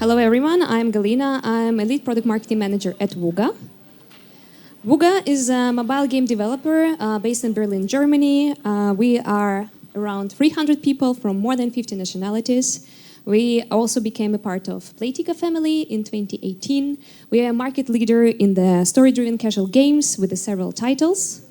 Hello everyone, I'm Galina. I'm a lead product marketing manager at Wooga. Wooga is a mobile game developer based in Berlin, Germany. We are around 300 people from more than 50 nationalities. We also became a part of Playtika family in 2018. We are a market leader in the story-driven casual games with several titles.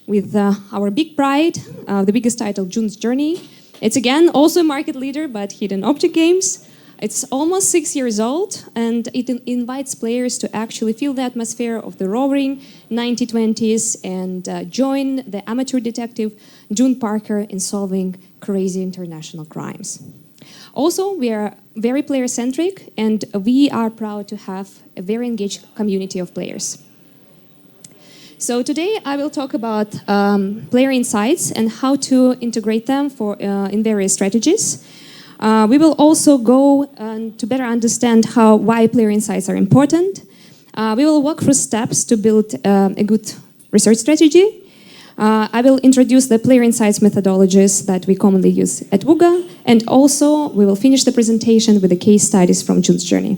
With our big pride, the biggest title, June's Journey. It's again also a market leader, but hidden object games. It's almost 6 years old, and it invites players to actually feel the atmosphere of the roaring 1920s and join the amateur detective June Parker in solving crazy international crimes. Also, we are very player-centric, and we are proud to have a very engaged community of players. So today I will talk about player insights and how to integrate them in various strategies. We will also go to better understand why player insights are important. We will walk through steps to build a good research strategy. I will introduce the player insights methodologies that we commonly use at Wooga, and also we will finish the presentation with the case studies from June's Journey.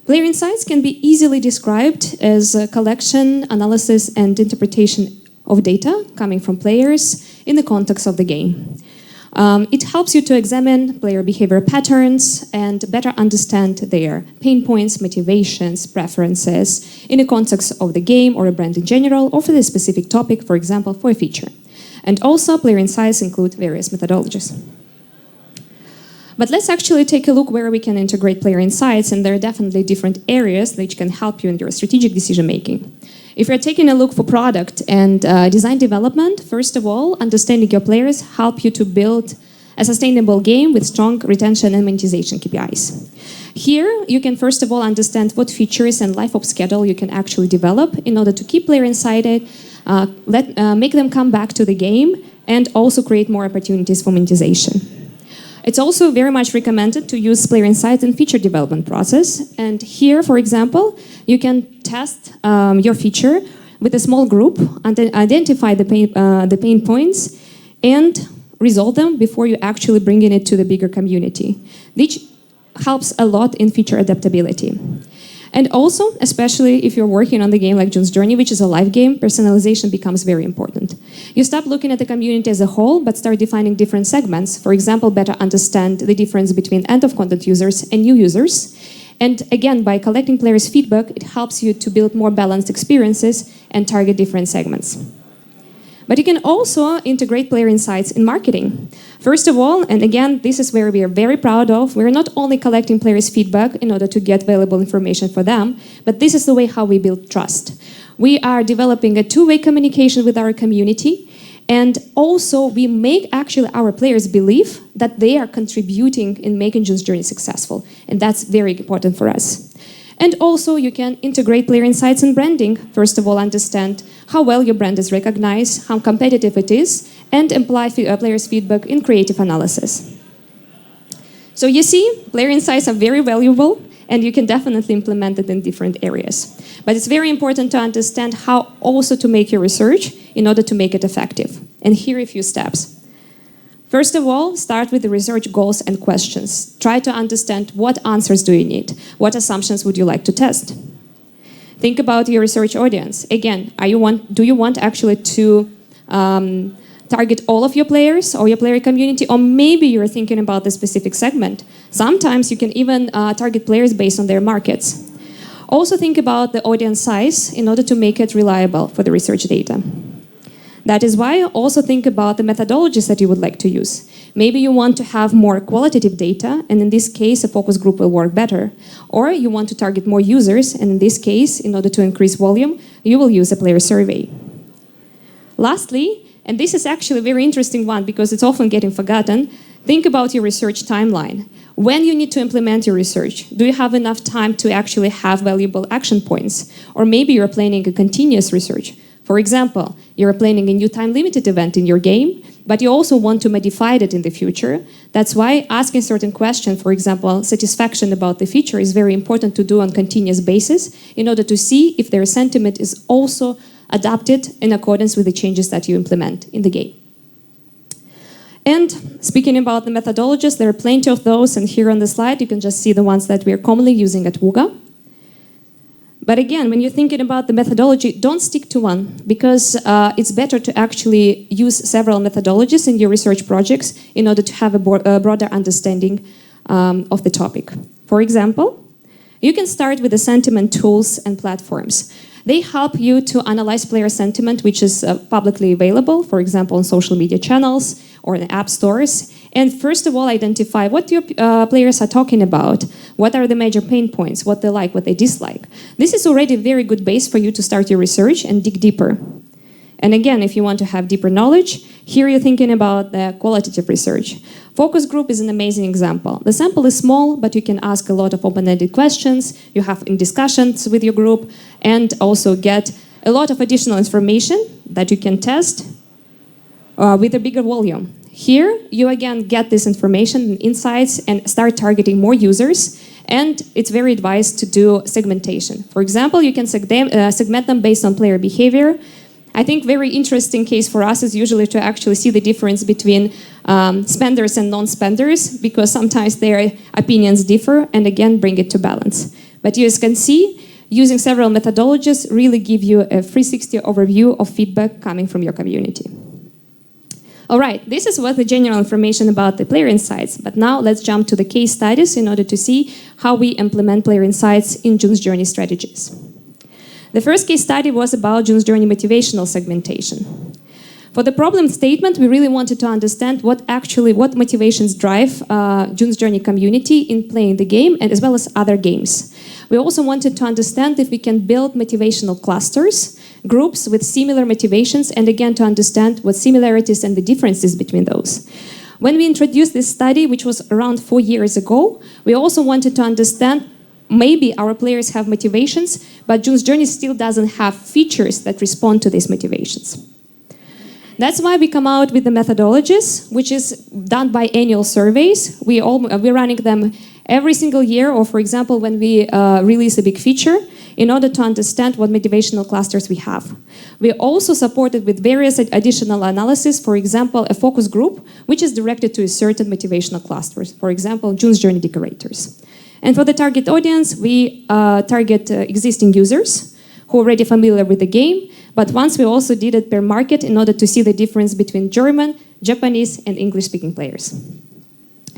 Player insights can be easily described as a collection, analysis, and interpretation of data coming from players in the context of the game. It helps you to examine player behavior patterns and better understand their pain points, motivations, preferences in the context of the game or a brand in general, or for the specific topic, for example, for a feature. And also, player insights include various methodologies. But let's actually take a look where we can integrate player insights, and there are definitely different areas which can help you in your strategic decision making. If you're taking a look for product and design development, first of all, understanding your players help you to build a sustainable game with strong retention and monetization KPIs. Here, you can first of all understand what features and life of schedule you can actually develop in order to keep player excited, make them come back to the game, and also create more opportunities for monetization. It's also very much recommended to use player insights in feature development process. And here, for example, you can test your feature with a small group and then identify the pain points and resolve them before you actually bringing it to the bigger community, which helps a lot in feature adaptability. And also, especially if you're working on the game like June's Journey, which is a live game, personalization becomes very important. You stop looking at the community as a whole, but start defining different segments. For example, better understand the difference between end-of-content users and new users. And again, by collecting players' feedback, it helps you to build more balanced experiences and target different segments. But you can also integrate player insights in marketing. First of all, and again, this is where we are very proud of, we're not only collecting players' feedback in order to get valuable information for them, but this is the way how we build trust. We are developing a two-way communication with our community, and also we make actually our players believe that they are contributing in making June's Journey successful, and that's very important for us. And also, you can integrate player insights in branding. First of all, understand how well your brand is recognized, how competitive it is, and apply players' feedback in creative analysis. So you see, player insights are very valuable, and you can definitely implement it in different areas. But it's very important to understand how also to make your research in order to make it effective. And here are a few steps. First of all, start with the research goals and questions. Try to understand what answers do you need, what assumptions would you like to test. Think about your research audience. Again, do you want actually to target all of your players or your player community, or maybe you're thinking about the specific segment. Sometimes you can even target players based on their markets. Also think about the audience size in order to make it reliable for the research data. That is why also think about the methodologies that you would like to use. Maybe you want to have more qualitative data, and in this case, a focus group will work better. Or you want to target more users, and in this case, in order to increase volume, you will use a player survey. Lastly, and this is actually a very interesting one because it's often getting forgotten, think about your research timeline. When you need to implement your research, do you have enough time to actually have valuable action points? Or maybe you're planning a continuous research. For example, you're planning a new time-limited event in your game, but you also want to modify it in the future. That's why asking certain questions, for example, satisfaction about the feature, is very important to do on a continuous basis in order to see if their sentiment is also adapted in accordance with the changes that you implement in the game. And speaking about the methodologies, there are plenty of those, and here on the slide you can just see the ones that we are commonly using at Wooga. But again, when you're thinking about the methodology, don't stick to one, because it's better to actually use several methodologies in your research projects in order to have a broader understanding of the topic. For example, you can start with the sentiment tools and platforms. They help you to analyze player sentiment, which is publicly available, for example, on social media channels or in app stores. And first of all, identify what your players are talking about, what are the major pain points, what they like, what they dislike. This is already a very good base for you to start your research and dig deeper. And again, if you want to have deeper knowledge, here you're thinking about the qualitative research. Focus group is an amazing example. The sample is small, but you can ask a lot of open-ended questions, you have discussions with your group, and also get a lot of additional information that you can test with a bigger volume. Here, you again get this information and insights and start targeting more users, and it's very advised to do segmentation. For example, you can segment them based on player behavior. I think very interesting case for us is usually to actually see the difference between spenders and non-spenders, because sometimes their opinions differ, and again, bring it to balance. But you can see, using several methodologies really give you a 360 overview of feedback coming from your community. All right, this is what the general information about the player insights, but now let's jump to the case studies in order to see how we implement player insights in June's Journey strategies. The first case study was about June's Journey motivational segmentation. For the problem statement, we really wanted to understand what motivations drive June's Journey community in playing the game, and as well as other games. We also wanted to understand if we can build motivational clusters, groups with similar motivations, and again to understand what similarities and the differences between those. When we introduced this study, which was around 4 years ago, we also wanted to understand maybe our players have motivations, but June's Journey still doesn't have features that respond to these motivations. That's why we come out with the methodologies, which is done by annual surveys. We're running them every single year, or for example, when we release a big feature, in order to understand what motivational clusters we have. We also supported with various additional analysis, for example, a focus group, which is directed to a certain motivational clusters, for example, June's Journey decorators. And for the target audience, we target existing users who are already familiar with the game, but once we also did it per market in order to see the difference between German, Japanese, and English-speaking players.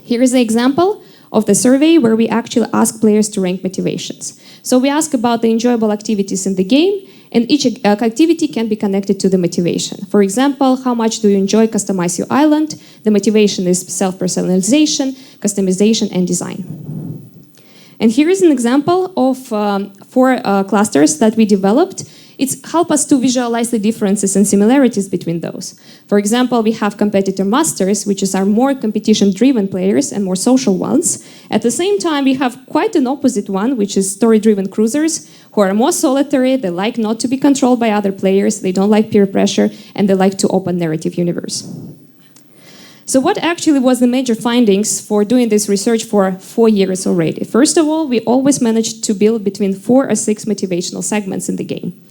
Here is an example of the survey where we actually ask players to rank motivations. So we ask about the enjoyable activities in the game, and each activity can be connected to the motivation. For example, how much do you enjoy customize your island? The motivation is self-personalization, customization, and design. And here is an example of 4 clusters that we developed. It's help us to visualize the differences and similarities between those. For example, we have competitor masters, which are more competition-driven players and more social ones. At the same time, we have quite an opposite one, which is story-driven cruisers, who are more solitary, they like not to be controlled by other players, they don't like peer pressure, and they like to open narrative universe. So what actually was the major findings for doing this research for 4 years already? First of all, we always managed to build between 4 or 6 motivational segments in the game.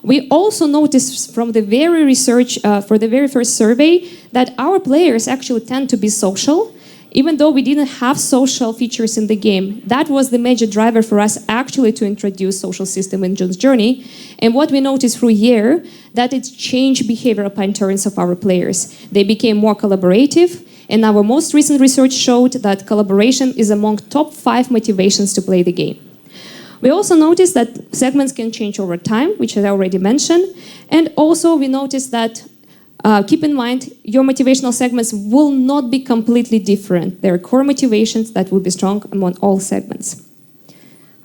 We also noticed from the very research, for the very first survey, that our players actually tend to be social, even though we didn't have social features in the game. That was the major driver for us actually to introduce social system in June's Journey. And what we noticed through year, that it changed behavioral patterns of our players. They became more collaborative, and our most recent research showed that collaboration is among top 5 motivations to play the game. We also noticed that segments can change over time, which I already mentioned, and also we noticed that keep in mind, your motivational segments will not be completely different. There are core motivations that will be strong among all segments.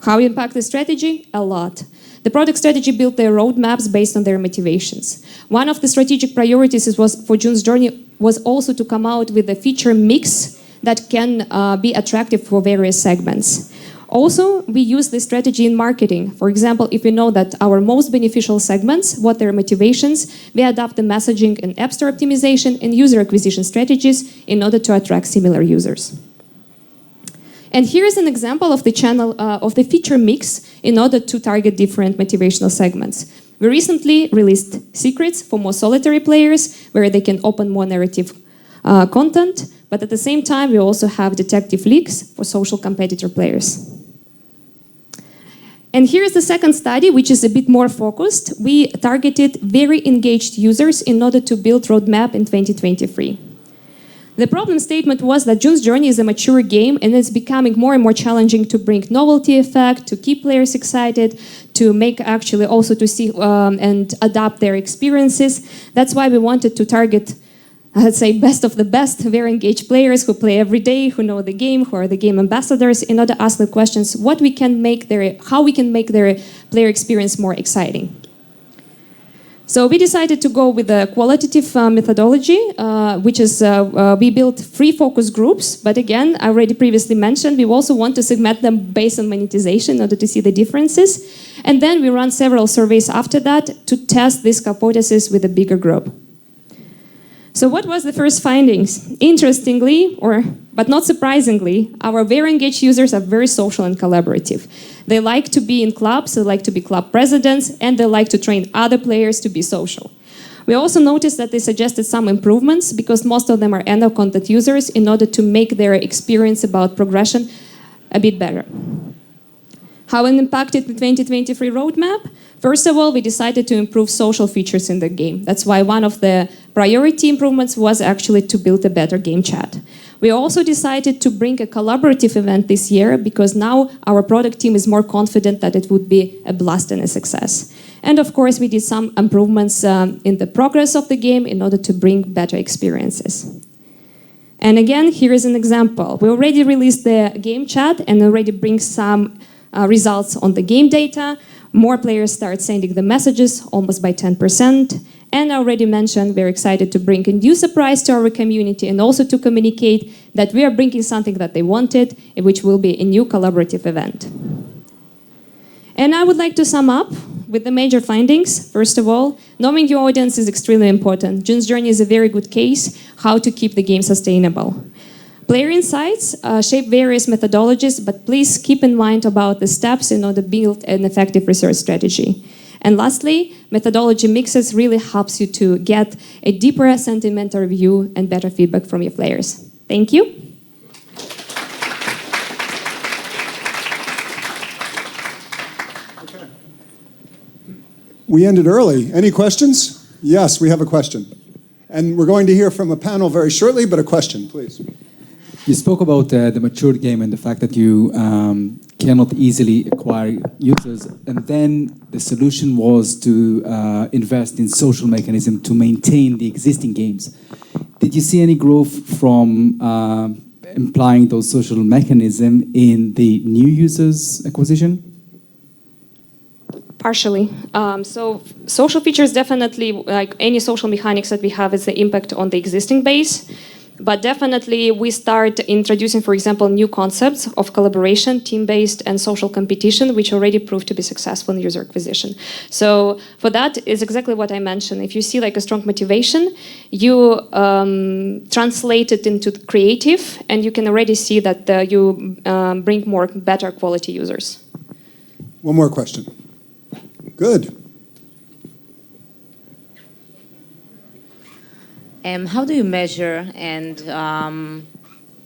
How impact the strategy? A lot. The product strategy built their roadmaps based on their motivations. One of the strategic priorities for June's Journey was also to come out with a feature mix that can be attractive for various segments. Also, we use this strategy in marketing. For example, if we know that our most beneficial segments, what their motivations, we adapt the messaging and app store optimization and user acquisition strategies in order to attract similar users. And here is an example of the channel of the feature mix in order to target different motivational segments. We recently released secrets for more solitary players, where they can open more narrative content, but at the same time, we also have detective leagues for social competitor players. And here's the second study, which is a bit more focused. We targeted very engaged users in order to build roadmap in 2023. The problem statement was that June's Journey is a mature game and it's becoming more and more challenging to bring novelty effect, to keep players excited, to make actually also to see and adapt their experiences. That's why we wanted to target, I'd say, best of the best, very engaged players who play every day, who know the game, who are the game ambassadors, in order to ask the questions how we can make their player experience more exciting. So we decided to go with a qualitative methodology, which is we built 3 focus groups. But again, I already previously mentioned, we also want to segment them based on monetization in order to see the differences. And then we run several surveys after that to test this hypothesis with a bigger group. So what was the first findings? Interestingly, but not surprisingly, our very engaged users are very social and collaborative. They like to be in clubs, they like to be club presidents, and they like to train other players to be social. We also noticed that they suggested some improvements because most of them are end of content users in order to make their experience about progression a bit better. How it impacted the 2023 roadmap? First of all, we decided to improve social features in the game. That's why one of the priority improvements was actually to build a better game chat. We also decided to bring a collaborative event this year because now our product team is more confident that it would be a blast and a success. And of course, we did some improvements in the progress of the game in order to bring better experiences. And again, here is an example. We already released the game chat and already bring some results on the game data. More players start sending the messages, almost by 10%. And I already mentioned we're excited to bring a new surprise to our community and also to communicate that we are bringing something that they wanted, which will be a new collaborative event. And I would like to sum up with the major findings. First of all, knowing your audience is extremely important. June's Journey is a very good case how to keep the game sustainable. Player insights shape various methodologies, but please keep in mind about the steps in order to build an effective research strategy. And lastly, methodology mixes really helps you to get a deeper sentimental review and better feedback from your players. Thank you. Okay. We ended early. Any questions? Yes, we have a question. And we're going to hear from a panel very shortly, but a question, please. You spoke about the mature game and the fact that you cannot easily acquire users, and then the solution was to invest in social mechanism to maintain the existing games. Did you see any growth from implying those social mechanism in the new users acquisition? Partially. So social features definitely, like any social mechanics that we have, is the impact on the existing base. But definitely we start introducing, for example, new concepts of collaboration, team-based, and social competition, which already proved to be successful in user acquisition. So for that is exactly what I mentioned. If you see like a strong motivation, you translate it into creative, and you can already see that you bring more better quality users. One more question. Good. How do you measure and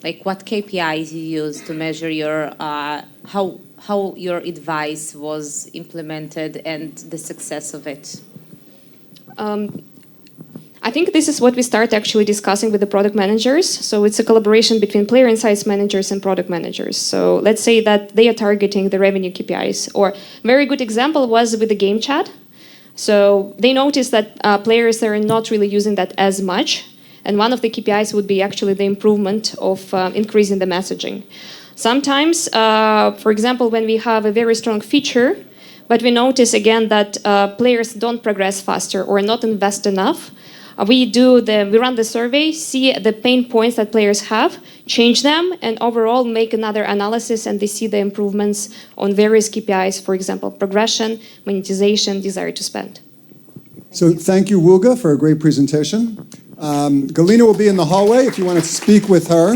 like what KPIs you use to measure your how your advice was implemented and the success of it? I think this is what we start actually discussing with the product managers. So it's a collaboration between player insights managers and product managers. So let's say that they are targeting the revenue KPIs. Or very good example was with the game chat. So they noticed that players are not really using that as much. And one of the KPIs would be actually the improvement of increasing the messaging. Sometimes, for example, when we have a very strong feature, but we notice again that players don't progress faster or not invest enough, we run the survey, see the pain points that players have, change them, and overall make another analysis, and they see the improvements on various KPIs, for example, progression, monetization, desire to spend. So thank you, Wooga, for a great presentation. Galina will be in the hallway if you want to speak with her.